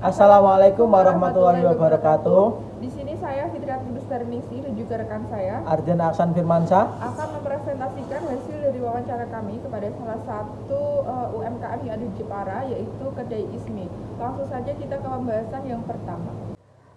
Assalamualaikum warahmatullahi wabarakatuh. Di sini saya Fitriati Besternisi dan juga rekan saya Arjen Aksan Firmansyah akan mempresentasikan hasil dari wawancara kami kepada salah satu UMKM yang ada di Jepara, yaitu Kedai Ismi. Langsung saja kita ke pembahasan yang pertama.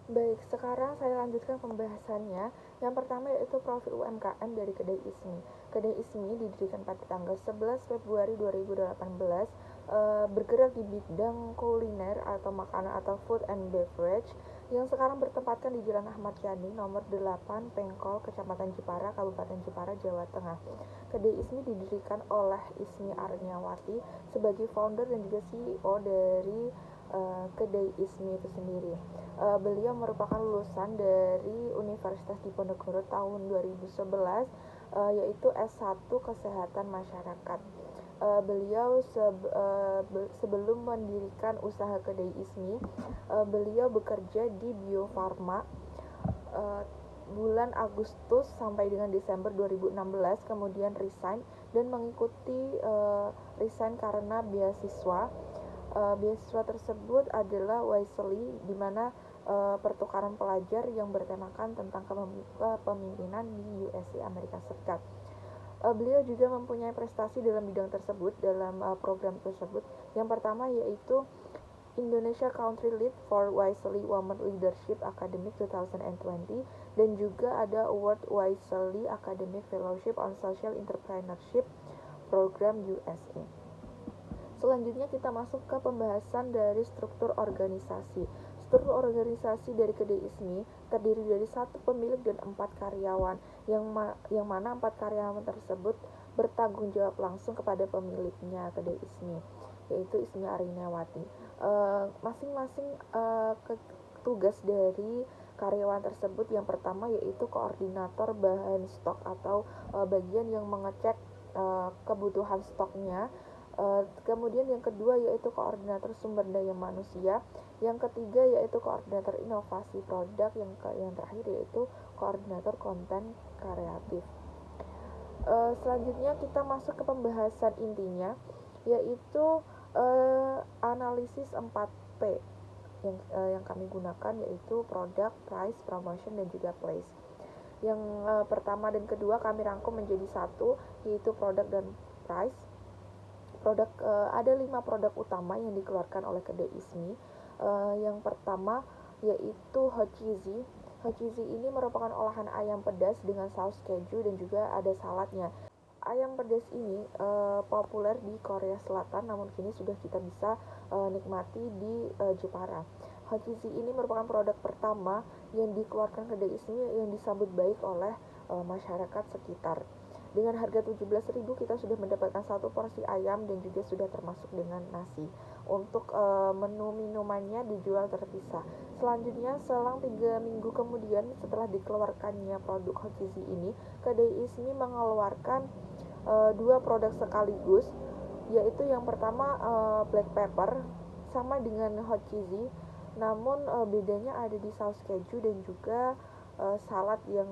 Baik, sekarang saya lanjutkan pembahasannya. Yang pertama yaitu profil UMKM dari Kedai Ismi. Kedai Ismi didirikan pada tanggal 11 Februari 2018, bergerak di bidang kuliner atau makanan atau food and beverage, yang sekarang bertempatkan di Jalan Ahmad Yani nomor 8 Pengkol, Kecamatan Jepara, Kabupaten Jepara, Jawa Tengah. Kedai Ismi didirikan oleh Ismi Arniawati sebagai founder dan juga CEO dari Kedai Ismi itu sendiri. Beliau merupakan lulusan dari Universitas Diponegoro tahun 2011, yaitu S1 Kesehatan Masyarakat. Beliau sebelum mendirikan usaha Kedai Ismi, beliau bekerja di Bio Farma bulan Agustus sampai dengan Desember 2016, kemudian resign dan mengikuti resign karena beasiswa. Beasiswa tersebut adalah Wisely, di mana pertukaran pelajar yang bertemakan tentang kepemimpinan di USA, Amerika Serikat. Beliau juga mempunyai prestasi dalam bidang tersebut, dalam program tersebut. Yang pertama yaitu Indonesia Country Lead for Wisely Women Leadership Academic 2020, dan juga ada Award Wisely Academic Fellowship on Social Entrepreneurship Program USA. Selanjutnya kita masuk ke pembahasan dari struktur organisasi. Struktur organisasi dari Kedai Ismi terdiri dari 1 pemilik dan 4 karyawan, yang mana 4 karyawan tersebut bertanggung jawab langsung kepada pemiliknya Kedai Ismi, yaitu Ismi Arniawati. Masing-masing tugas dari karyawan tersebut, yang pertama yaitu koordinator bahan stok atau bagian yang mengecek kebutuhan stoknya. Kemudian yang kedua yaitu koordinator sumber daya manusia, yang ketiga yaitu koordinator inovasi produk, yang terakhir yaitu koordinator konten kreatif. Selanjutnya kita masuk ke pembahasan intinya, yaitu analisis 4P yang kami gunakan, yaitu product, price, promotion, dan juga place. Yang pertama dan kedua kami rangkum menjadi satu, yaitu produk dan price. Ada 5 produk utama yang dikeluarkan oleh Kedai Ismi. Yang pertama yaitu Hochizi. Hochizi ini merupakan olahan ayam pedas dengan saus keju dan juga ada saladnya. Ayam pedas ini populer di Korea Selatan, namun kini sudah kita bisa nikmati di Jepara. Hochizi ini merupakan produk pertama yang dikeluarkan Kedai Ismi yang disambut baik oleh masyarakat sekitar. Dengan harga 17.000 kita sudah mendapatkan 1 porsi ayam dan juga sudah termasuk dengan nasi. Untuk menu minumannya dijual terpisah. Selanjutnya, selang 3 minggu kemudian setelah dikeluarkannya produk Hochizi ini, Kedai Ismi mengeluarkan 2 produk sekaligus, yaitu yang pertama black pepper, sama dengan Hochizi, namun bedanya ada di saus keju dan juga salad yang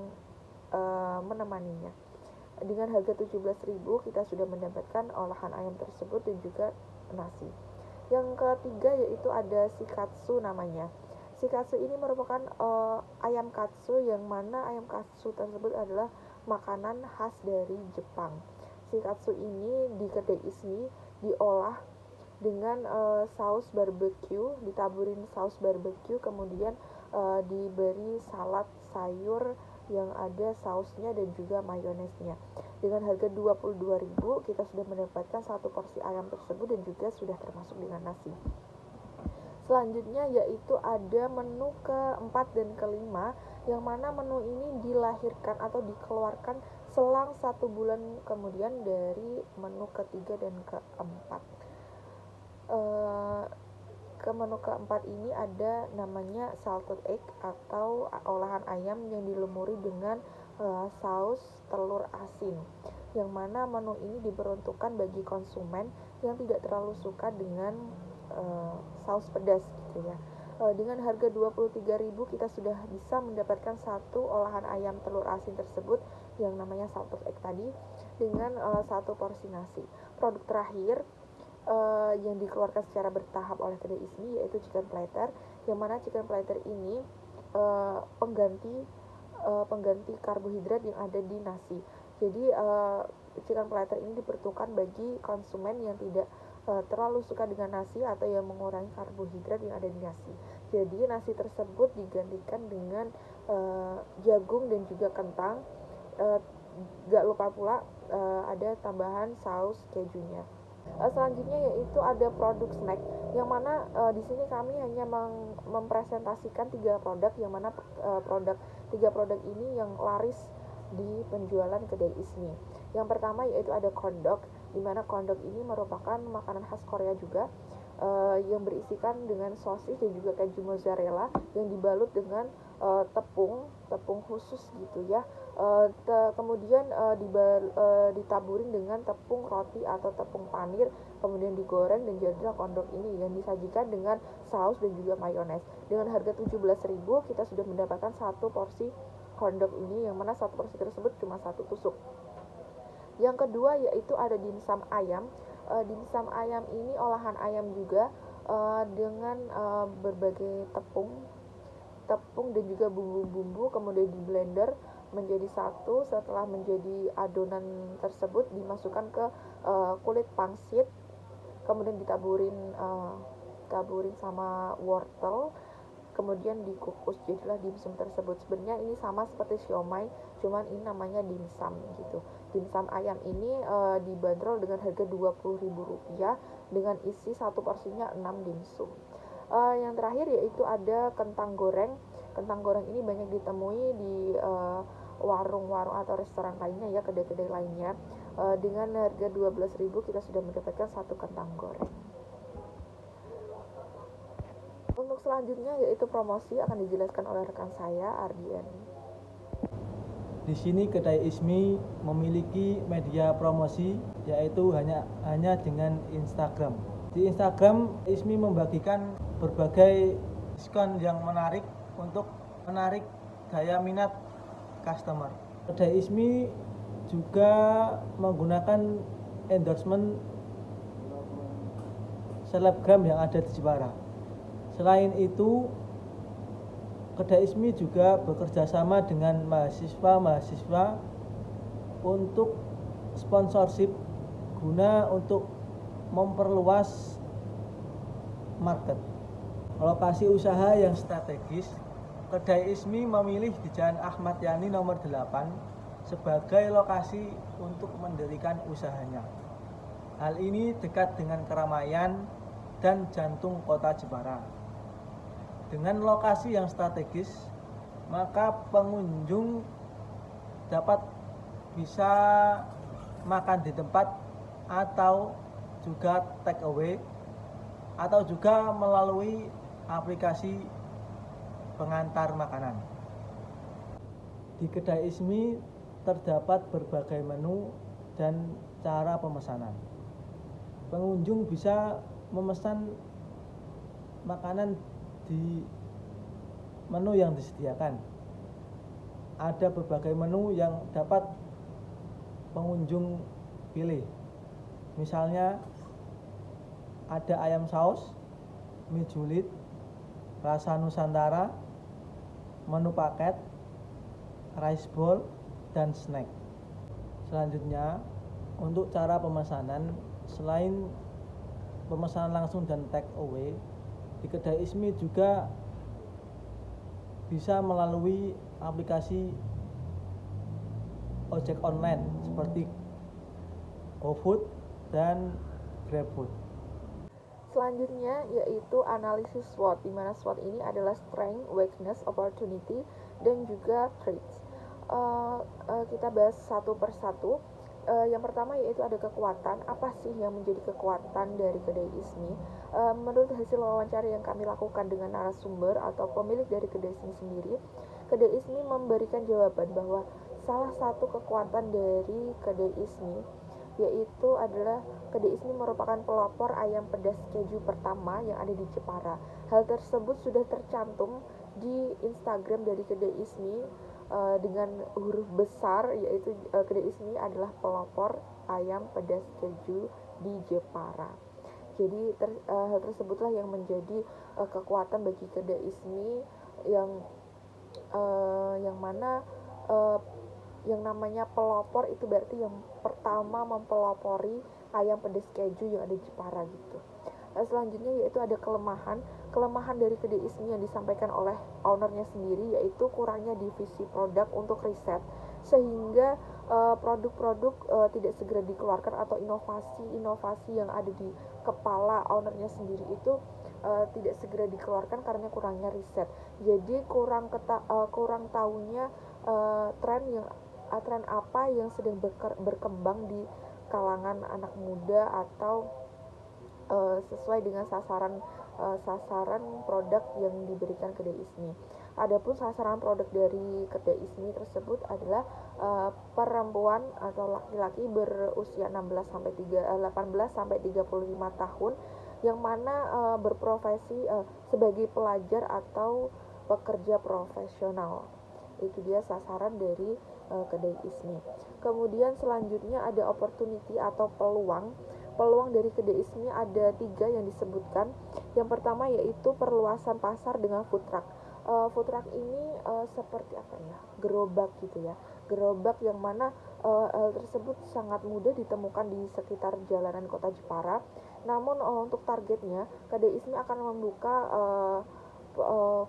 menemaninya. Dengan harga 17.000 kita sudah mendapatkan olahan ayam tersebut dan juga nasi. Yang ketiga yaitu ada shikatsu namanya. Shikatsu ini merupakan ayam katsu, yang mana ayam katsu tersebut adalah makanan khas dari Jepang. Shikatsu ini di Kedai Ismi diolah dengan saus barbecue, ditaburin saus barbecue, kemudian diberi salad sayur yang ada sausnya dan juga mayonesnya. Dengan harga 22.000 kita sudah mendapatkan 1 porsi ayam tersebut dan juga sudah termasuk dengan nasi. Selanjutnya yaitu ada menu keempat dan kelima, yang mana menu ini dilahirkan atau dikeluarkan selang 1 bulan kemudian dari menu ketiga dan keempat. Ke menu keempat ini ada namanya salted egg atau olahan ayam yang dilumuri dengan saus telur asin, yang mana menu ini diperuntukkan bagi konsumen yang tidak terlalu suka dengan saus pedas gitu ya. Dengan harga 23.000 kita sudah bisa mendapatkan 1 olahan ayam telur asin tersebut yang namanya salted egg tadi, dengan 1 porsi nasi. Produk terakhir yang dikeluarkan secara bertahap oleh kedai Ismi, yaitu chicken platter, yang mana chicken platter ini pengganti karbohidrat yang ada di nasi. Jadi chicken platter ini diperuntukkan bagi konsumen yang tidak terlalu suka dengan nasi atau yang mengurangi karbohidrat yang ada di nasi. Jadi nasi tersebut digantikan dengan jagung dan juga kentang. Gak lupa pula ada tambahan saus kejunya. Selanjutnya yaitu ada produk snack, yang mana di sini kami hanya mempresentasikan 3 produk, yang mana tiga produk ini yang laris di penjualan kedai Ismi. Yang pertama yaitu ada corn dog, di mana corn dog ini merupakan makanan khas Korea juga, yang berisikan dengan sosis dan juga keju mozzarella yang dibalut dengan tepung khusus gitu ya. Kemudian ditaburin dengan tepung roti atau tepung panir, kemudian digoreng dan jadilah kondok ini, dan disajikan dengan saus dan juga mayones. Dengan harga 17.000 kita sudah mendapatkan satu porsi kondok ini, yang mana satu porsi tersebut cuma satu tusuk. Yang kedua yaitu ada dimsum ayam. Dimsum ayam ini olahan ayam juga, dengan berbagai tepung dan juga bumbu-bumbu, kemudian di blender menjadi satu. Setelah menjadi adonan tersebut dimasukkan ke kulit pangsit, kemudian ditaburin sama wortel, kemudian dikukus, jadilah dimsum tersebut. Sebenarnya ini sama seperti siomay, cuman ini namanya dimsum gitu. Dimsum ayam ini dibanderol dengan harga Rp20.000 dengan isi satu porsinya 6 dimsum. Yang terakhir yaitu ada kentang goreng. Kentang goreng ini banyak ditemui di warung-warung atau restoran lainnya ya, kedai-kedai lainnya. Dengan harga 12.000 kita sudah mendapatkan satu kentang goreng. Untuk selanjutnya yaitu promosi, akan dijelaskan oleh rekan saya Ardian. Di sini kedai Ismi memiliki media promosi, yaitu hanya dengan Instagram. Di Instagram, Ismi membagikan berbagai diskon yang menarik untuk menarik daya minat customer. Kedai Ismi juga menggunakan endorsement selebgram yang ada di Jepara. Selain itu, kedai Ismi juga bekerja sama dengan mahasiswa-mahasiswa untuk sponsorship guna untuk memperluas market. Lokasi usaha yang strategis, kedai Ismi memilih di Jalan Ahmad Yani nomor 8 sebagai lokasi untuk mendirikan usahanya. Hal ini dekat dengan keramaian dan jantung kota Jepara. Dengan lokasi yang strategis, maka pengunjung dapat bisa makan di tempat atau juga take away, atau juga melalui aplikasi pengantar makanan. Di kedai Ismi terdapat berbagai menu dan cara pemesanan. Pengunjung bisa memesan makanan di menu yang disediakan. Ada berbagai menu yang dapat pengunjung pilih. Misalnya ada ayam saus, mie julid, rasa Nusantara, menu paket, rice bowl, dan snack. Selanjutnya, untuk cara pemesanan, selain pemesanan langsung dan take away, di kedai Ismi juga bisa melalui aplikasi ojek online seperti GoFood dan GrabFood. Selanjutnya yaitu analisis SWOT, di mana SWOT ini adalah strength, weakness, opportunity, dan juga threats. Kita bahas satu persatu. Yang pertama yaitu ada kekuatan. Apa sih yang menjadi kekuatan dari kedai Ismi? Menurut hasil wawancara yang kami lakukan dengan narasumber atau pemilik dari kedai Ismi sendiri, kedai Ismi memberikan jawaban bahwa salah satu kekuatan dari kedai Ismi yaitu adalah kedai Ismi merupakan pelopor ayam pedas keju pertama yang ada di Jepara. Hal tersebut sudah tercantum di Instagram dari kedai Ismi dengan huruf besar, yaitu kedai Ismi adalah pelopor ayam pedas keju di Jepara. Jadi hal tersebutlah yang menjadi kekuatan bagi kedai ISMI yang mana yang namanya pelopor itu berarti yang pertama mempelopori ayam pedas keju yang ada di Jepara gitu. Selanjutnya yaitu ada kelemahan dari kedai ISMI yang disampaikan oleh ownernya sendiri, yaitu kurangnya divisi produk untuk riset, sehingga produk-produk tidak segera dikeluarkan, atau inovasi-inovasi yang ada di kepala ownernya sendiri itu tidak segera dikeluarkan karena kurangnya riset. Jadi kurang tahunya tren apa yang sedang berkembang di kalangan anak muda, atau sesuai dengan sasaran produk yang diberikan kedai ISMI. Adapun sasaran produk dari kedai ISMI tersebut adalah perempuan atau laki-laki berusia 18 sampai 35 tahun yang mana berprofesi sebagai pelajar atau pekerja profesional. Itu dia sasaran dari kedai ISMI. Kemudian selanjutnya ada opportunity atau peluang dari kedai ISMI. Ada 3 yang disebutkan. Yang pertama yaitu perluasan pasar dengan food truck. Food truck ini seperti apa ya, gerobak gitu ya, gerobak yang mana hal tersebut sangat mudah ditemukan di sekitar jalanan kota Jepara. Namun untuk targetnya, kedai ISMI akan membuka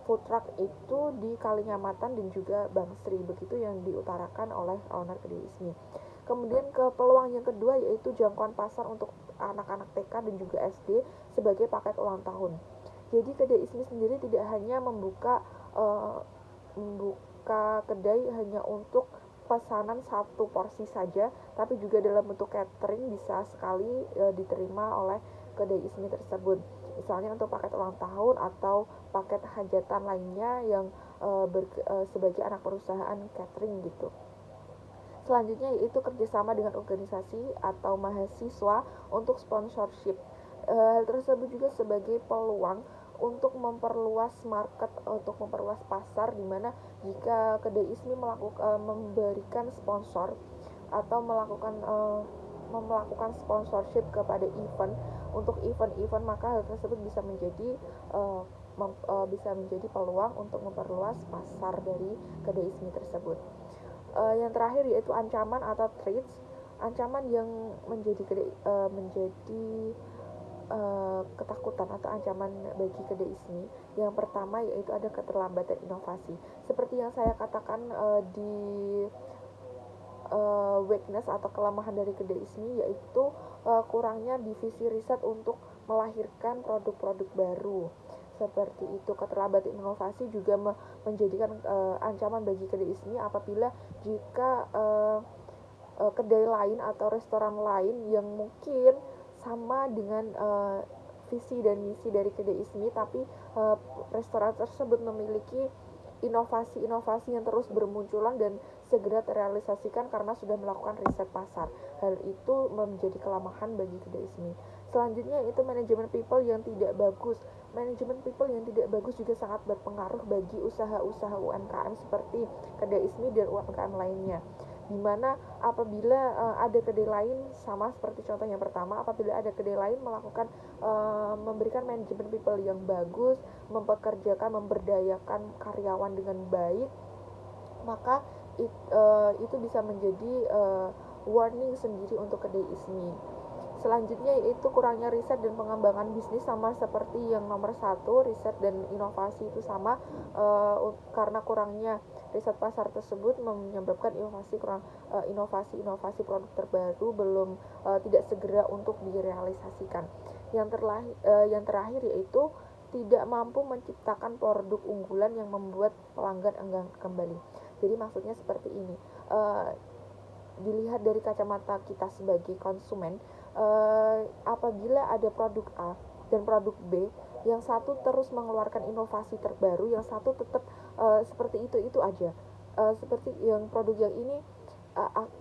food truck itu di Kalinyamatan dan juga Bangsri, begitu yang diutarakan oleh owner kedai ISMI. Kemudian ke peluang yang kedua yaitu jangkauan pasar untuk anak-anak TK dan juga SD sebagai paket ulang tahun. Jadi kedai ISMI sendiri tidak hanya membuka kedai hanya untuk pesanan 1 porsi saja, tapi juga dalam bentuk catering bisa sekali diterima oleh kedai ISMI tersebut. Misalnya untuk paket ulang tahun atau paket hajatan lainnya yang sebagai anak perusahaan catering gitu. Selanjutnya yaitu kerjasama dengan organisasi atau mahasiswa untuk sponsorship. Hal tersebut juga sebagai peluang untuk memperluas market, untuk memperluas pasar, di mana jika kedai ISMI memberikan sponsor atau melakukan sponsorship kepada event, maka hal tersebut bisa menjadi peluang untuk memperluas pasar dari kedai ISMI tersebut. Yang terakhir yaitu ancaman atau threats. Ancaman yang menjadi ketakutan atau ancaman bagi kedai ISMI. Yang pertama yaitu ada keterlambatan inovasi. Seperti yang saya katakan di weakness atau kelemahan dari kedai ISMI, yaitu kurangnya divisi riset untuk melahirkan produk-produk baru. Seperti itu. Keterlambatan inovasi juga menjadikan ancaman bagi kedai ISMI apabila jika kedai lain atau restoran lain yang mungkin sama dengan visi dan misi dari kedai ISMI, tapi restoran tersebut memiliki inovasi-inovasi yang terus bermunculan dan segera terrealisasikan karena sudah melakukan riset pasar. Hal itu menjadi kelemahan bagi kedai ISMI. Selanjutnya itu manajemen people yang tidak bagus. Manajemen people yang tidak bagus juga sangat berpengaruh bagi usaha-usaha UMKM seperti kedai ISMI dan UMKM lainnya. Dimana apabila ada kedai lain, sama seperti contoh yang pertama, apabila ada kedai lain memberikan manajemen people yang bagus, memberdayakan karyawan dengan baik, maka itu bisa menjadi warning sendiri untuk kedai ISMI. Selanjutnya yaitu kurangnya riset dan pengembangan bisnis, sama seperti yang nomor 1, riset dan inovasi itu sama, karena kurangnya riset pasar tersebut menyebabkan inovasi produk terbaru tidak segera untuk direalisasikan. Yang terakhir yaitu tidak mampu menciptakan produk unggulan yang membuat pelanggan enggan kembali. Jadi maksudnya seperti ini. Dilihat dari kacamata kita sebagai konsumen, apabila ada produk A dan produk B, yang satu terus mengeluarkan inovasi terbaru, yang satu tetap seperti itu aja. Seperti yang produk yang ini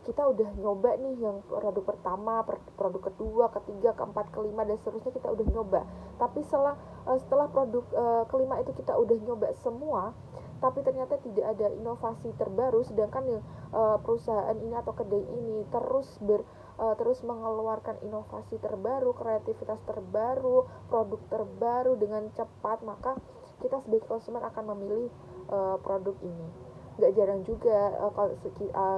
kita udah nyoba nih, yang produk pertama, produk kedua, ketiga, keempat, kelima, dan seterusnya kita udah nyoba. Tapi setelah produk kelima itu kita udah nyoba semua, tapi ternyata tidak ada inovasi terbaru, sedangkan yang perusahaan ini atau kedai ini terus terus mengeluarkan inovasi terbaru, kreativitas terbaru, produk terbaru dengan cepat, maka kita sebagai konsumen akan memilih produk ini. Nggak jarang juga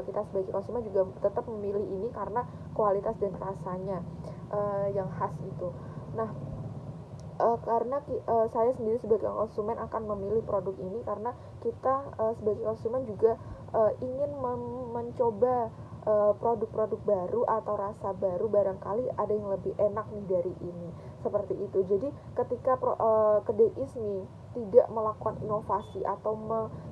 kita sebagai konsumen juga tetap memilih ini karena kualitas dan rasanya yang khas itu. Nah, karena saya sendiri sebagai konsumen akan memilih produk ini karena kita sebagai konsumen juga ingin mencoba produk-produk baru atau rasa baru, barangkali ada yang lebih enak nih dari ini, seperti itu. Jadi ketika kedai ismi tidak melakukan inovasi atau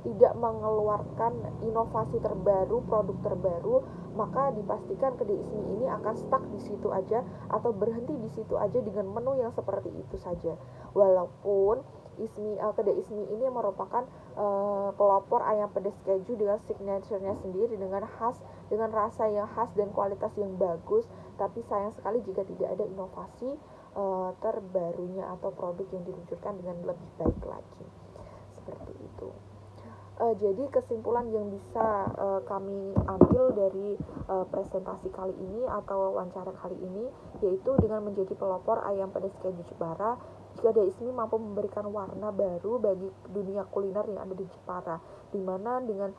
tidak mengeluarkan inovasi terbaru, produk terbaru, maka dipastikan kedai ismi ini akan stuck di situ aja atau berhenti di situ aja dengan menu yang seperti itu saja. Walaupun kedai ismi ini merupakan pelopor ayam pedas keju dengan signature-nya sendiri, dengan rasa yang khas dan kualitas yang bagus, tapi sayang sekali jika tidak ada inovasi terbarunya atau produk yang diluncurkan dengan lebih baik lagi, seperti itu. Jadi kesimpulan yang bisa kami ambil dari presentasi kali ini atau wawancara kali ini, yaitu dengan menjadi pelopor ayam pedas keju Jepara, kedai ismi mampu memberikan warna baru bagi dunia kuliner yang ada di Jepara, dimana dengan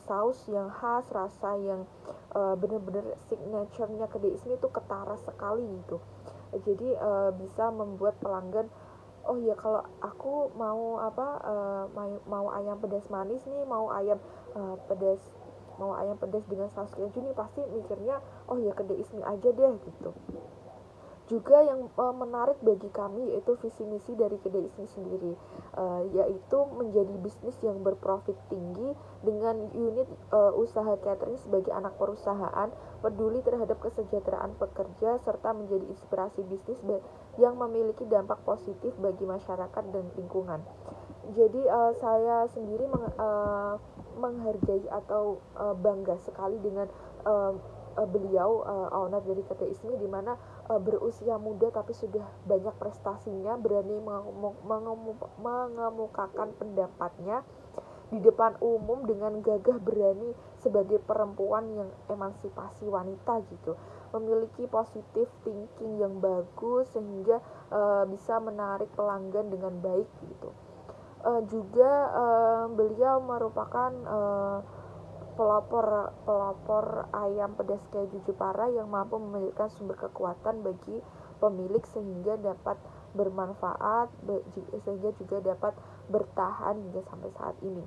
saus yang khas, rasa yang benar-benar signature-nya kedai ismi itu ketara sekali gitu. Jadi bisa membuat pelanggan, oh ya kalau aku mau mau ayam pedas manis nih, mau ayam pedas dengan saus keju nih, pasti mikirnya oh ya kedai ismi aja deh gitu. Juga yang menarik bagi kami yaitu visi misi dari kedai ismi sendiri, yaitu menjadi bisnis yang berprofit tinggi dengan unit usaha catering sebagai anak perusahaan, peduli terhadap kesejahteraan pekerja, serta menjadi inspirasi bisnis yang memiliki dampak positif bagi masyarakat dan lingkungan. Jadi saya sendiri menghargai atau bangga sekali dengan beliau, owner dari kedai ismi, di mana berusia muda tapi sudah banyak prestasinya, berani mengemukakan pendapatnya di depan umum dengan gagah berani sebagai perempuan yang emansipasi wanita gitu, memiliki positive thinking yang bagus sehingga bisa menarik pelanggan dengan baik gitu. Juga beliau merupakan pelopor ayam pedas keju Jepara yang mampu memberikan sumber kekuatan bagi pemilik sehingga dapat bermanfaat, sehingga juga dapat bertahan hingga sampai saat ini.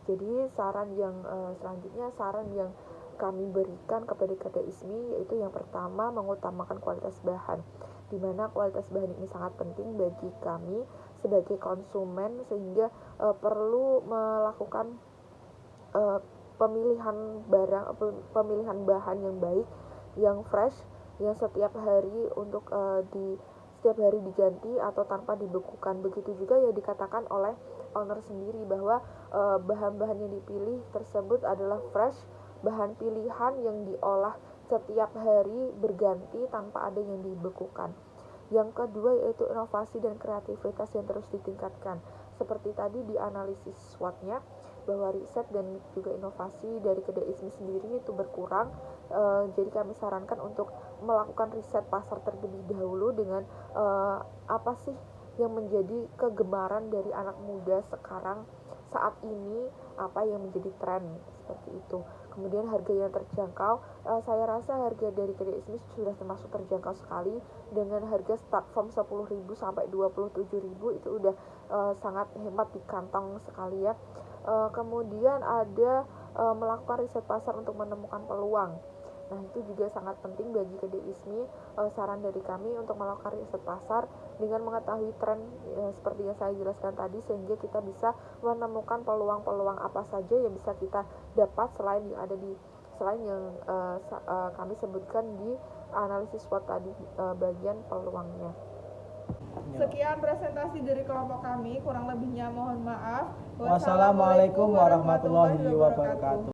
Jadi selanjutnya saran yang kami berikan kepada kedai ismi yaitu yang pertama, mengutamakan kualitas bahan, di mana kualitas bahan ini sangat penting bagi kami sebagai konsumen, sehingga perlu melakukan pemilihan bahan yang baik, yang fresh, yang setiap hari setiap hari diganti atau tanpa dibekukan. Begitu juga yang dikatakan oleh owner sendiri bahwa bahan-bahan yang dipilih tersebut adalah fresh, bahan pilihan yang diolah setiap hari berganti tanpa ada yang dibekukan. Yang kedua yaitu inovasi dan kreativitas yang terus ditingkatkan. Seperti tadi di analisis SWOT-nya, bahwa riset dan juga inovasi dari kedai ismi sendiri itu berkurang. Jadi kami sarankan untuk melakukan riset pasar terlebih dahulu dengan apa sih yang menjadi kegemaran dari anak muda sekarang saat ini, apa yang menjadi tren, seperti itu. Kemudian harga yang terjangkau, saya rasa harga dari kedai ismi sudah termasuk terjangkau sekali, dengan harga start from 10.000 sampai 27.000 itu udah sangat hemat di kantong sekali ya. Kemudian ada melakukan riset pasar untuk menemukan peluang. Nah itu juga sangat penting bagi kedai ismi. Saran dari kami untuk melakukan riset pasar dengan mengetahui tren seperti yang saya jelaskan tadi, sehingga kita bisa menemukan peluang-peluang apa saja yang bisa kita dapat selain yang kami sebutkan di analisis SWOT tadi, bagian peluangnya. Sekian presentasi dari kelompok kami, kurang lebihnya mohon maaf. Wassalamualaikum warahmatullahi wabarakatuh.